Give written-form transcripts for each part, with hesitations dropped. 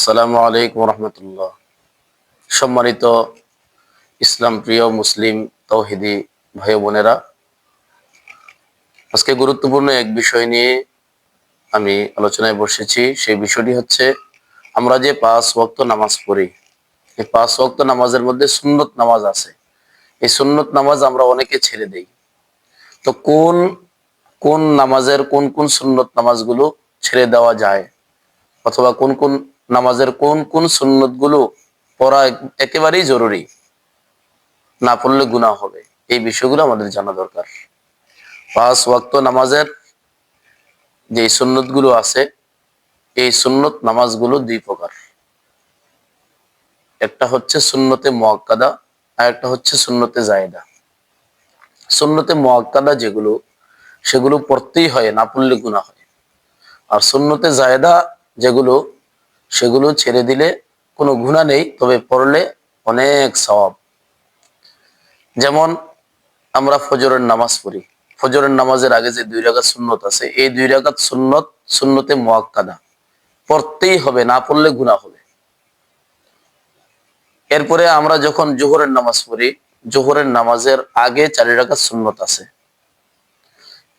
আসসালামু আলাইকুম রহমতুল্লাহ। সম্মানিত ইসলাম প্রিয় মুসলিম তৌহিদি ভাই বোনেরা, আজকে গুরুত্বপূর্ণ এক বিষয় নিয়ে আমি আলোচনায় বসেছি। সেই বিষয়টি হচ্ছে, আমরা যে 5 ওয়াক্ত নামাজ পড়ি, এই 5 ওয়াক্ত নামাজের মধ্যে সুন্নত নামাজ আছে। এই সুন্নত নামাজ আমরা অনেকে ছেড়ে দেই। তো কোন কোন নামাজের কোন কোন সুন্নত নামাজগুলো ছেড়ে দেওয়া যায়, অথবা কোন কোন নামাজের কোন কোন সুন্নত গুলো পড়া একেবারেই জরুরি, না পড়লে গুনাহ হবে, এই বিষয়গুলো আমাদের জানা দরকার। 5 ওয়াক্ত নামাজের যে সুন্নত গুলো আছে, এই সুন্নত নামাজগুলো 2 প্রকার। একটা হচ্ছে সুন্নতে মুআক্কাদা, আর একটা হচ্ছে সুন্নতে জায়েদা। সুন্নতে মুআক্কাদা যেগুলো, সেগুলো পড়তেই হয়, না পড়লে গুনাহ হয়। আর সুন্নতে জায়েদা যেগুলো, সেগুলো ছেড়ে দিলে কোনো গুনাহ নেই, তবে পড়লে অনেক সওয়াব। যেমন আমরা ফজরের নামাজ পড়ি, ফজরের নামাজের আগে যে 2 রাকাত সুন্নত আছে, এই 2 রাকাত সুন্নত সুন্নতে মুআক্কাদা পড়তেই হবে, না পড়লে গুনাহ হবে। এরপরে আমরা যখন জোহরের নামাজ পড়ি, জোহরের নামাজের আগে 4 রাকাত সুন্নত আছে।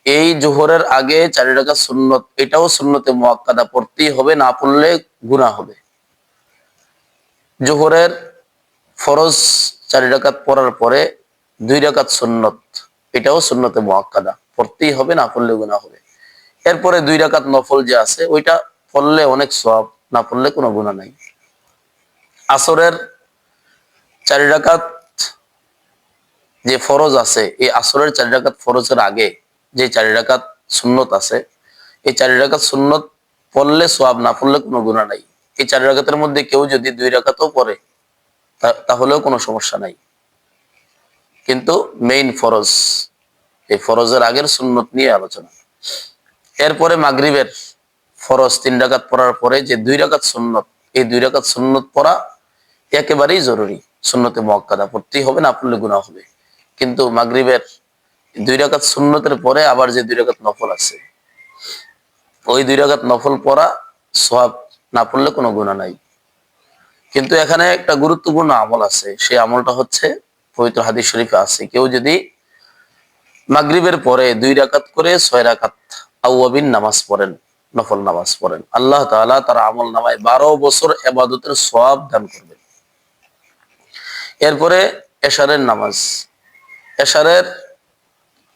এই জোহরের আগে 4 রাকাত সুন্নত, এটাও সুন্নতে মুআক্কাদা পড়তেই হবে, না পড়লে গুনাহ হবে। জোহরের ফরজ 4 রাকাত পড়ার পরে 2 রাকাত সুন্নত, এটাও সুন্নতে মুআক্কাদা পড়তেই হবে, না পড়লে গুনাহ হবে। এরপরে 2 রাকাত নফল যে আছে, ওইটা পড়লে অনেক সওয়াব, না পড়লে কোনো গুনাহ নাই। আসরের 4 রাকাত যে ফরজ আছে, এই আসরের 4 রাকাত ফরজের আগে যে 4 রাকাত সুন্নত আছে, এই 4 রাকাত সুন্নত পড়লে সওয়াব, না পড়লে কোনো গুনাহ নাই। এই 4 রাকাতের মধ্যে কেউ যদি 2 রাকাতও পড়ে, তাহলেও কোনো সমস্যা নাই। কিন্তু মেইন ফরজ, এই ফরজের আগের সুন্নত নিয়ে আলোচনা। এরপরে মাগরিবের ফরজ 3 রাকাত পড়ার পরে যে 2 রাকাত সুন্নত, এই 2 রাকাত সুন্নত পড়া একেবারেই জরুরি। সুন্নতে মুআক্কাদা পড়তেই হবে, না পড়লে গুনাহ হবে। কিন্তু মাগরিবের 2 রাকাত সুন্নতের পরে আবার যে 2 রাকাত নফল আছে, ওই 2 রাকাত নফল পড়া সওয়াব, না পড়লে কোনো গুনাহ নাই। কিন্তু এখানে একটা গুরুত্বপূর্ণ আমল আছে, সেই আমলটা হচ্ছে, পবিত্র হাদিস শরীফে আছে, কেউ যদি মাগরিবের পরে 2 রাকাত করে 6 রাকাত আউয়াবিন নামাজ পড়েন, নফল নামাজ পড়েন, আল্লাহ তাআলা তার আমল নামায় 12 বছর ইবাদতের সওয়াব দান করবেন। এরপরে এশারের নামাজ, এশারের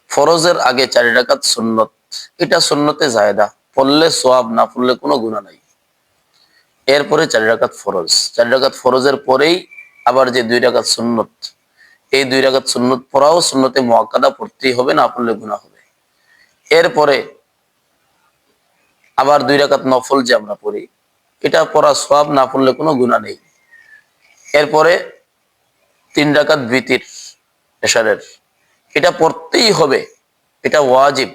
ফরজের আগে 4 রাকাত সুন্নত, এটা সুন্নতে জায়েদা, পড়লে সওয়াব, না পড়লে কোনো গুনাহ নাই। এরপরে 4 রাকাত ফরজ, 4 রাকাত ফরজের পরেই আবার যে 2 রাকাত সুন্নত, এই 2 রাকাত সুন্নত পড়াও সুন্নতে মুআক্কাদা পড়তেই হবে, না পড়লে গুনাহ হবে। এরপরে আবার 2 রাকাত নফল যে আমরা পড়ি, এটা পড়া সওয়াব, না পড়লে কোনো গুনাহ নেই। এরপরে 3 রাকাত ভিতির এশারের, এটা পড়তেই হবে, এটা ওয়াজিব।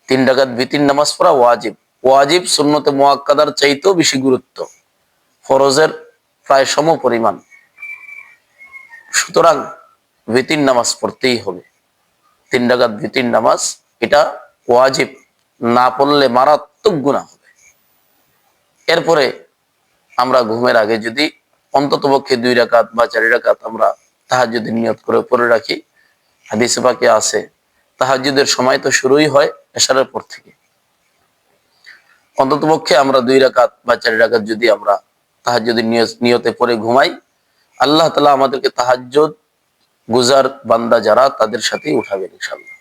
3 রাকাত ভিতির নামাজ পড়া ওয়াজিব। ওয়াজিব সুন্নতে মুআক্কাদার চাইতেও বেশি গুরুত্ব, ফরজের প্রায় সম পরিমাণ। সুতরাং ভিতির নামাজ পড়তেই হবে। 3 রাকাত ভিতির নামাজ, এটা ওয়াজিব, না পড়লে মারাত্মক গুনাহ হবে। এরপরে আমরা ঘুমের আগে যদি অন্ততপক্ষে 2 রাকাত বা 4 রাকাত আমরা তাহাজ্জুদের নিয়ত করে পড়ে রাখি, হাদিসে পাকে আছে, তাহাজ্জুদের সময় তো শুরুই হয় এশারের পর থেকে। অন্ততপক্ষে আমরা 2 রাকাত বা 4 রাকাত যদি আমরা তাহাজ্জুদের নিয়তে পড়ে ঘুমাই, আল্লাহ তাআলা আমাদেরকে তাহাজ্জুদ গুজার বান্দা যারা, তাদের সাথেই উঠাবেন ইনশাআল্লাহ।